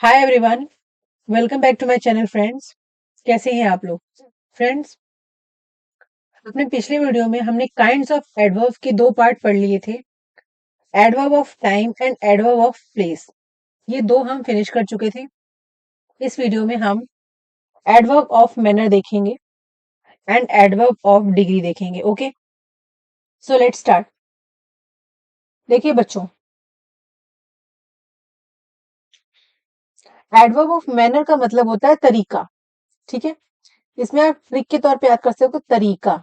Hi everyone, welcome back to my channel friends. कैसे हैं आप लोग? फ्रेंड्स, अपने पिछले वीडियो में हमने काइंड्स ऑफ एडवर्ब के दो पार्ट पढ़ लिए थे, adverb of time and adverb of place. ये दो हम फिनिश कर चुके थे। इस वीडियो में हम एडवर्ब ऑफ मैनर देखेंगे एंड एडवर्ब ऑफ डिग्री देखेंगे। Okay, so let's start. देखिए बच्चों, एडवर्ब ऑफ मैनर का मतलब होता है तरीका। ठीक है, इसमें आप ट्रिक के तौर पे याद कर सकते हो तरीका।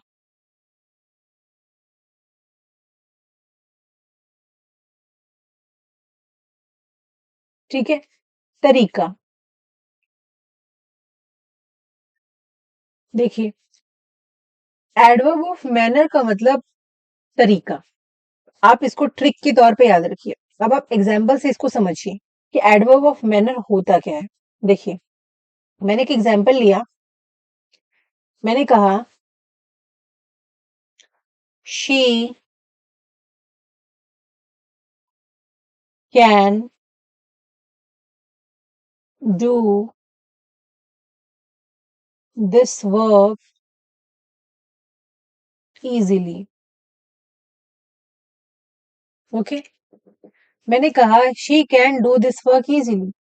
ठीक है, तरीका। देखिए, एडवर्ब ऑफ मैनर का मतलब तरीका। आप इसको ट्रिक के तौर पे याद रखिए। अब आप एग्जाम्पल से इसको समझिए कि एडवर्ब ऑफ मैनर होता क्या है। देखिए, मैंने एक एग्जाम्पल लिया। मैंने कहा she can do this work easily. Okay, मैंने कहा she can do this work easily.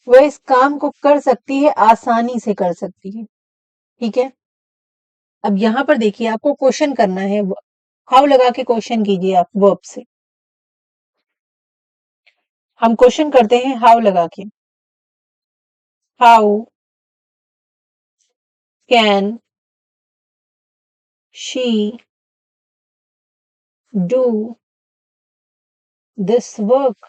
वह इस काम को कर सकती है, आसानी से कर सकती है। ठीक है, अब यहां पर देखिए, आपको क्वेश्चन करना है। हाउ लगा के क्वेश्चन कीजिए आप वर्ब से। हम क्वेश्चन करते हैं हाउ लगा के। How can she do this work?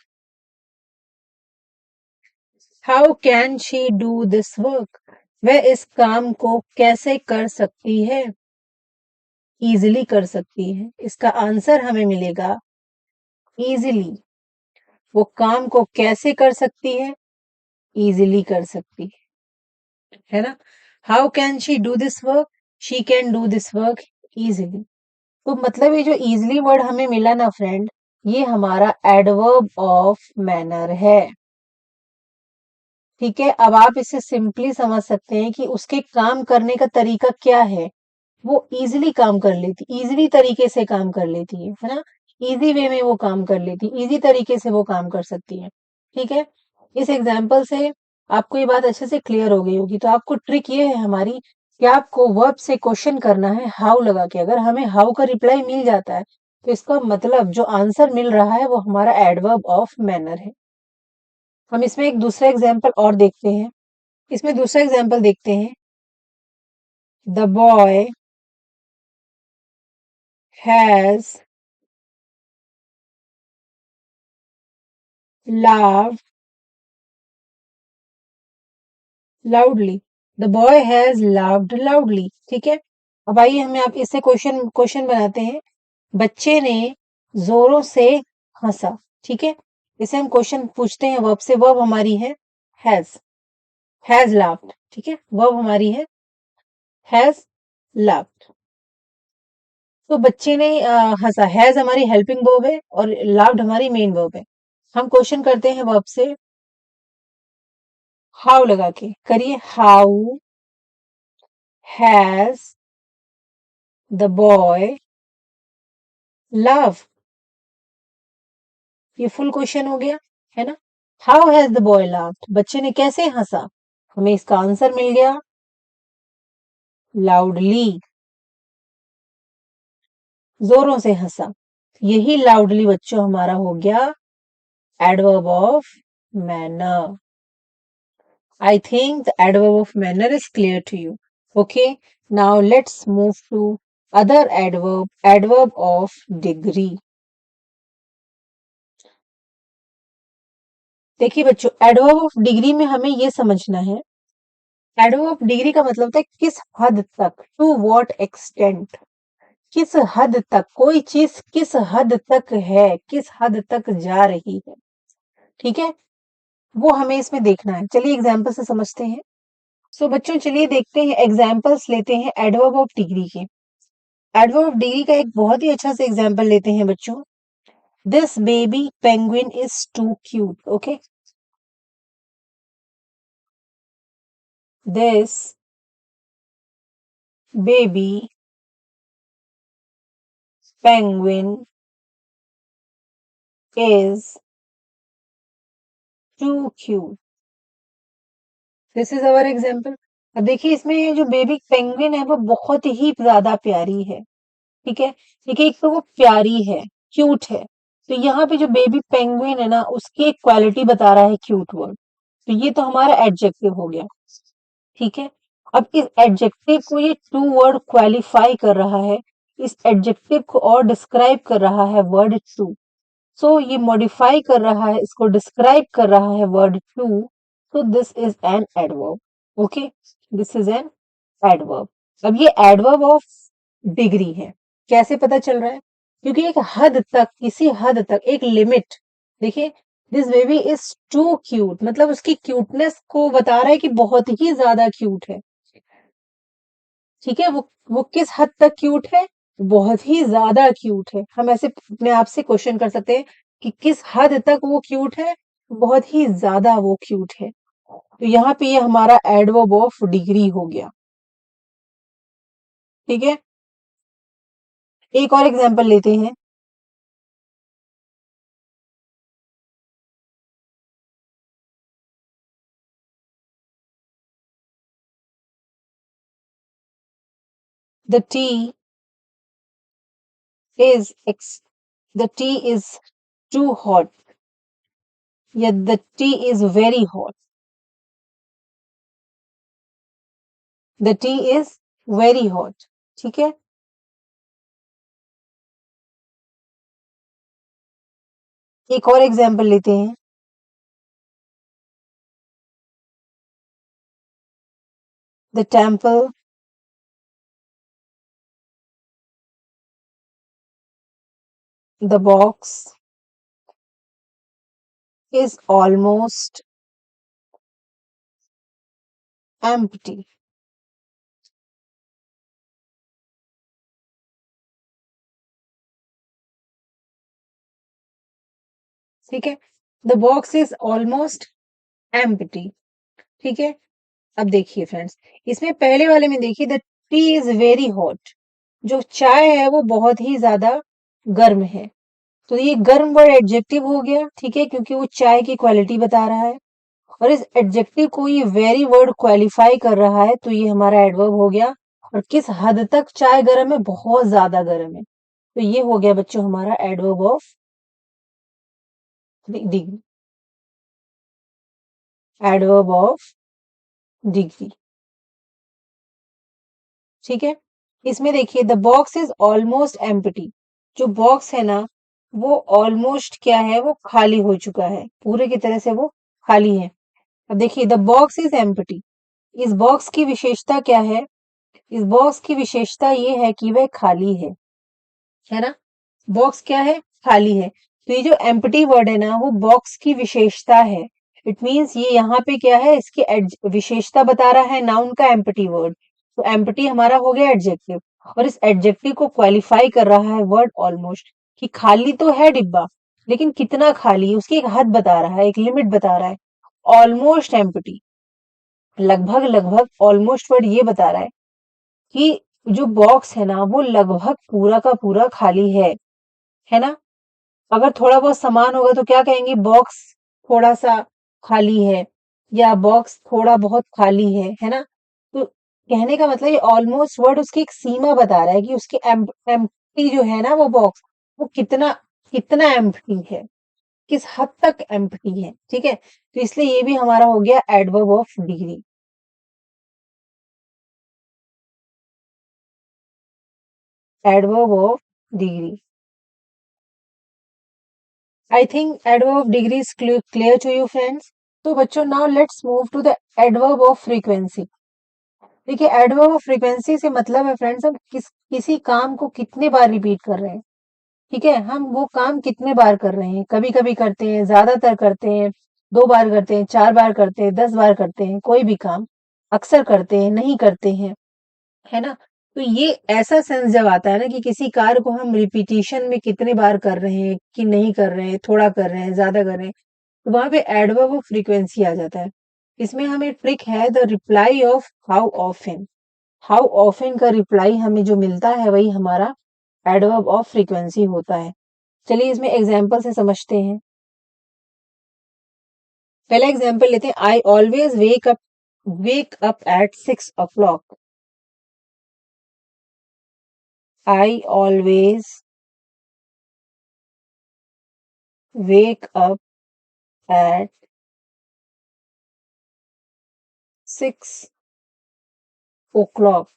How can she do this work? वह इस काम को कैसे कर सकती है? इजीली कर सकती है। इसका आंसर हमें मिलेगा इजीली। वो काम को कैसे कर सकती है? इजीली कर सकती है ना? How can she do this work? She can do this work easily. तो मतलब ये जो इजीली वर्ड हमें मिला ना फ्रेंड, ये हमारा एडवर्ब ऑफ मैनर है। ठीक है, अब आप इसे सिंपली समझ सकते हैं कि उसके काम करने का तरीका क्या है। वो इजीली काम कर लेती, इजीली तरीके से काम कर लेती है ना? इजी वे में वो काम कर लेती, इजी तरीके से वो काम कर सकती है। ठीक है, इस एग्जाम्पल से आपको ये बात अच्छे से क्लियर हो गई होगी। तो आपको ट्रिक ये है हमारी कि आपको वर्ब से क्वेश्चन करना है हाउ लगा के। अगर हमें हाउ का रिप्लाई मिल जाता है तो इसका मतलब जो आंसर मिल रहा है वो हमारा एडवर्ब ऑफ मैनर है। हम इसमें एक दूसरा एग्जाम्पल और देखते हैं। इसमें दूसरा एग्जाम्पल देखते हैं। The boy has laughed loudly। The boy has laughed loudly। ठीक है, अब आइए हमें आप इससे क्वेश्चन क्वेश्चन बनाते हैं। बच्चे ने जोरों से हंसा। ठीक है, इसे हम क्वेश्चन पूछते हैं वर्ब से। वर्ब हमारी है हैज laughed। ठीक है, वर्ब हमारी है हैज laughed। तो बच्चे ने हंसा, हैज हमारी हेल्पिंग वर्ब है और लाफ्ड हमारी मेन वर्ब है। हम क्वेश्चन करते हैं वर्ब से हाउ लगा के। करिए, how has the boy love. ये फुल क्वेश्चन हो गया, है ना? How has the boy laughed, बच्चे ने कैसे हंसा? हमें इसका आंसर मिल गया लाउडली, जोरों से हंसा। यही लाउडली बच्चों हमारा हो गया adverb of manner. I think the adverb of manner is clear to you. Okay, now let's move to other adverb, adverb of degree. देखिए बच्चों, एडवर्ब ऑफ डिग्री में हमें ये समझना है। एडवर्ब ऑफ डिग्री का मतलब होता है किस हद तक, टू व्हाट एक्सटेंट। किस हद तक कोई चीज किस हद तक है, किस हद तक जा रही है। ठीक है, वो हमें इसमें देखना है। चलिए एग्जाम्पल से समझते हैं। सो बच्चों चलिए देखते हैं, एग्जाम्पल्स लेते हैं एडवर्ब ऑफ डिग्री के। एडवर्ब ऑफ डिग्री का एक बहुत ही अच्छा से एग्जाम्पल लेते हैं बच्चों। This baby penguin is too cute. Okay, this baby penguin is too cute. This is our example. अब देखिए इसमें ये जो बेबी पेंगुइन है वो बहुत ही ज्यादा प्यारी है। ठीक है, देखिए एक तो वो प्यारी है, क्यूट है, तो यहाँ पे जो बेबी पेंगुइन है ना उसकी एक क्वालिटी बता रहा है क्यूट वर्ड, तो ये तो हमारा एडजेक्टिव हो गया। ठीक है, अब इस एडजेक्टिव को ये टू वर्ड क्वालिफाई कर रहा है, इस एडजेक्टिव को और डिस्क्राइब कर रहा है वर्ड टू। सो ये मॉडिफाई कर रहा है, इसको डिस्क्राइब कर रहा है word two. So this is an adverb. Okay, this is an adverb. अब ये एडवर्ब ऑफ डिग्री है। कैसे पता चल रहा है? क्योंकि एक हद तक, किसी हद तक, एक लिमिट, देखिए this baby is too cute, मतलब उसकी क्यूटनेस को बता रहा है कि बहुत ही ज्यादा क्यूट है। ठीक है, वो किस हद तक क्यूट है? बहुत ही ज्यादा क्यूट है। हम ऐसे अपने आप से क्वेश्चन कर सकते हैं कि किस हद तक वो क्यूट है? बहुत ही ज्यादा वो क्यूट है। तो यहाँ पे ये हमारा एडवर्ब ऑफ डिग्री हो गया। ठीक है, एक और एग्जांपल लेते हैं। The T is ex- the tea is too hot, या the tea is very hot, the tea is very hot। ठीक है, एक और एग्जांपल लेते हैं। the temple the box is almost empty। ठीक है, the box is almost empty। ठीक है, अब देखिए फ्रेंड्स, इसमें पहले वाले में देखिए the T is very hot, जो चाय है वो बहुत ही ज्यादा गर्म है, तो ये गर्म वर्ड एडजेक्टिव हो गया। ठीक है, क्योंकि वो चाय की क्वालिटी बता रहा है, और इस एडजेक्टिव को ये वेरी वर्ड क्वालिफाई कर रहा है, तो ये हमारा एडवर्ब हो गया। और किस हद तक चाय गर्म है? बहुत ज्यादा गर्म है, तो ये हो गया बच्चों हमारा adverb of degree. Adverb of degree. ठीक है, इसमें देखिए the box is almost empty, जो बॉक्स है ना वो ऑलमोस्ट क्या है? वो खाली हो चुका है, पूरे की तरह से वो खाली है। अब देखिए द बॉक्स इज एम्प्टी, इस बॉक्स की विशेषता क्या है? इस बॉक्स की विशेषता ये है कि वह खाली है ना? बॉक्स क्या है? खाली है। तो ये जो एम्प्टी वर्ड है ना वो बॉक्स की विशेषता है। इट मींस ये यहाँ पे क्या है? इसकी विशेषता बता रहा है, नाउन का एम्प्टी वर्ड। तो एम्प्टी हमारा हो गया एडजेक्टिव, और इस एडजेक्टिव को क्वालिफाई कर रहा है वर्ड ऑलमोस्ट, कि खाली तो है डिब्बा, लेकिन कितना खाली है उसकी एक हद बता रहा है, एक लिमिट बता रहा है। ऑलमोस्ट एम्प्टी, लगभग लगभग, ऑलमोस्ट वर्ड ये बता रहा है कि जो बॉक्स है ना वो लगभग पूरा का पूरा खाली है ना? अगर थोड़ा बहुत सामान होगा तो क्या कहेंगे? बॉक्स थोड़ा सा खाली है, या बॉक्स थोड़ा बहुत खाली है ना? तो कहने का मतलब ये ऑलमोस्ट वर्ड उसकी एक सीमा बता रहा है कि उसकी एम्प्टी जो है ना वो बॉक्स, वो कितना कितना एम्प्टी है, किस हद तक एम्प्टी है। ठीक है, तो इसलिए ये भी हमारा हो गया adverb of degree. Adverb of degree. I think adverb of degree is clear to you friends. तो बच्चों now let's move to the adverb of frequency। देखिए adverb of frequency से मतलब है फ्रेंड्स हम किसी काम को कितने बार रिपीट कर रहे हैं। ठीक है, हम वो काम कितने बार कर रहे हैं, कभी कभी करते हैं, ज्यादातर करते हैं, 2 बार करते हैं, 4 बार करते हैं, 10 बार करते हैं, कोई भी काम अक्सर करते हैं, नहीं करते हैं, है ना? तो ये ऐसा सेंस जब आता है ना कि किसी कार्य को हम रिपीटिशन में कितने बार कर रहे हैं कि नहीं कर रहे हैं, थोड़ा कर रहे हैं, ज्यादा कर रहे हैं, तो वहां पे एडवर्ब ऑफ फ्रीक्वेंसी आ जाता है। इसमें हमें ट्रिक है the reply off how often. How often का रिप्लाई हमें जो मिलता है वही हमारा एडवर्ब ऑफ फ्रीक्वेंसी होता है। चलिए इसमें एग्जाम्पल से समझते हैं। पहला एग्जाम्पल लेते हैं, I always wake up at 6 o'clock। I always wake up at 6 o'clock।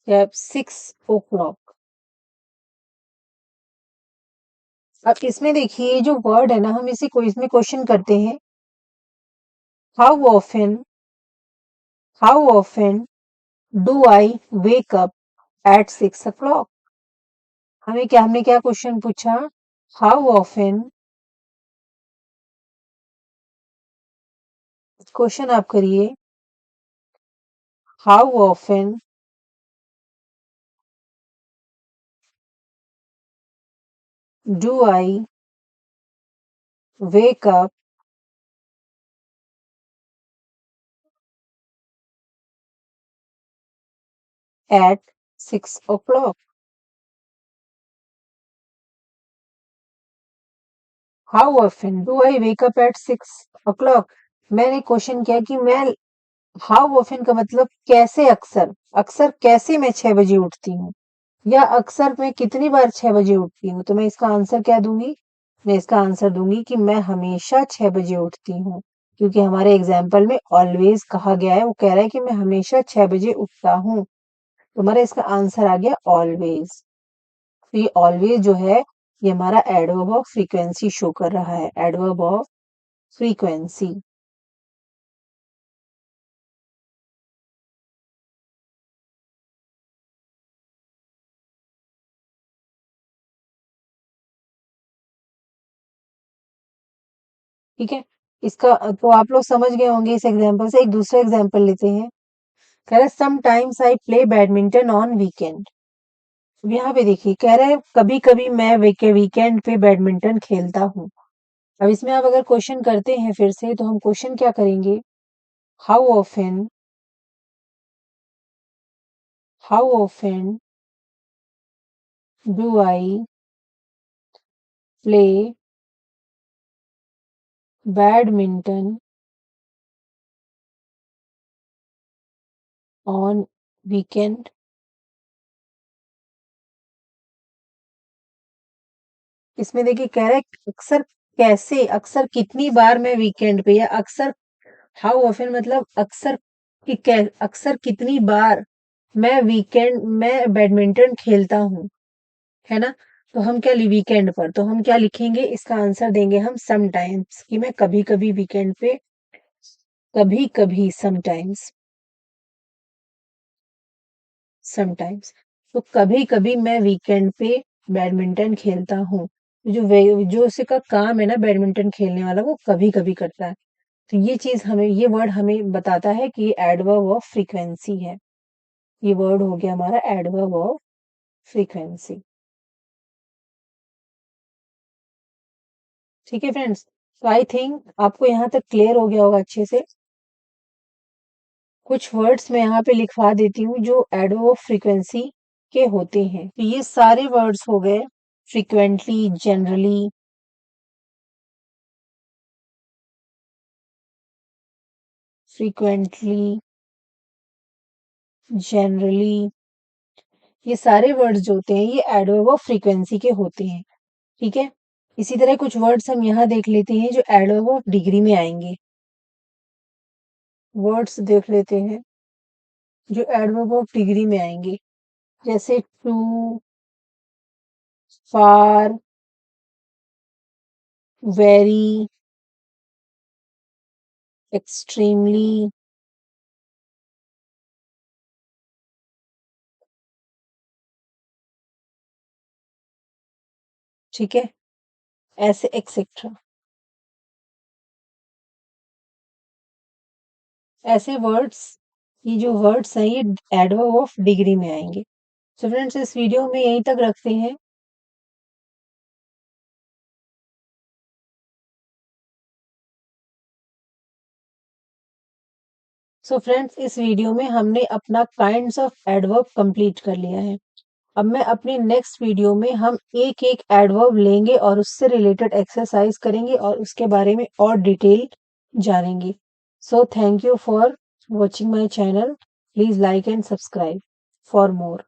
या 6 o'clock। अब इसमें देखिए ये जो वर्ड है ना, हम इसी को इसमें क्वेश्चन करते हैं, how often do I wake up at 6 o'clock। हमने क्या क्वेश्चन पूछा, हाउ ऑफन, क्वेश्चन आप करिए, how often do I wake up at 6 o'clock। How often do I wake up at 6 o'clock। मैंने क्वेश्चन किया कि मैं, हाउ ऑफन का मतलब कैसे, अक्सर, अक्सर कैसे मैं 6 बजे उठती हूँ, या अक्सर मैं कितनी बार 6 बजे उठती हूँ। तो मैं इसका आंसर क्या दूंगी, मैं इसका आंसर दूंगी कि मैं हमेशा 6 बजे उठती हूँ, क्योंकि हमारे एग्जाम्पल में ऑलवेज कहा गया है, वो कह रहा है कि मैं हमेशा 6 बजे उठता हूँ। तो हमारा इसका आंसर आ गया ऑलवेज। तो ये ऑलवेज जो है ये हमारा एडवर्ब ऑफ फ्रीक्वेंसी शो कर रहा है, एडवर्ब ऑफ फ्रीक्वेंसी। ठीक है, इसका तो आप लोग समझ गए होंगे इस एग्जाम्पल से। एक दूसरा एग्जाम्पल लेते हैं, कह रहा है sometimes I play badminton on weekend. यहाँ पे देखिए कह रहा है कभी कभी मैं वीकेंड पे बैडमिंटन खेलता हूँ। अब इसमें आप अगर क्वेश्चन करते हैं फिर से, तो हम क्वेश्चन क्या करेंगे, how often do I play badminton on weekend. इसमें देखिए कह रहा है अक्सर कैसे, अक्सर कितनी बार मैं वीकेंड पे, या अक्सर, हाउ ऑफन मतलब अक्सर अक्सर कितनी बार मैं बैडमिंटन खेलता हूँ, है ना। तो हम क्या वीकेंड पर, तो हम क्या लिखेंगे, इसका आंसर देंगे हम समटाइम्स, कि मैं कभी कभी वीकेंड पे, कभी कभी समटाइम्स, समटाइम्स। तो कभी कभी मैं वीकेंड पे बैडमिंटन खेलता हूँ। जो उसका काम है ना बैडमिंटन खेलने वाला, वो कभी कभी करता है। तो ये चीज हमें, ये वर्ड हमें बताता है कि ये एडवर्ब ऑफ फ्रीक्वेंसी है। ये वर्ड हो गया हमारा एडवर्ब ऑफ फ्रीक्वेंसी। ठीक है फ्रेंड्स, तो आई थिंक आपको यहाँ तक क्लियर हो गया होगा अच्छे से। कुछ वर्ड्स मैं यहाँ पे लिखवा देती हूँ जो एडवर्ब ऑफ फ्रीक्वेंसी के होते हैं। तो ये सारे वर्ड्स हो गए, फ्रीक्वेंटली, फ्रीक्वेंटली, जनरली, ये सारे वर्ड्स जो होते हैं ये एडवर्ब ऑफ फ्रीक्वेंसी के होते हैं। ठीक है, इसी तरह कुछ वर्ड्स हम यहाँ देख लेते हैं जो एडवर्ब ऑफ डिग्री में आएंगे। वर्ड्स देख लेते हैं जो एडवर्ब ऑफ डिग्री में आएंगे, जैसे टू, फार, वेरी, एक्सट्रीमली, ठीक है, ऐसे एक्सेट्रा, ऐसे वर्ड्स, ये जो वर्ड्स हैं ये एडवर्ब ऑफ डिग्री में आएंगे। सो फ्रेंड्स इस वीडियो में यहीं तक रखते हैं। सो फ्रेंड्स, इस वीडियो में हमने अपना काइंड्स ऑफ एडवर्ब कंप्लीट कर लिया है। अब मैं अपनी नेक्स्ट वीडियो में हम एक एक एडवर्ब लेंगे और उससे रिलेटेड एक्सरसाइज करेंगे और उसके बारे में और डिटेल जानेंगे। So thank you for watching my channel. Please like and subscribe for more.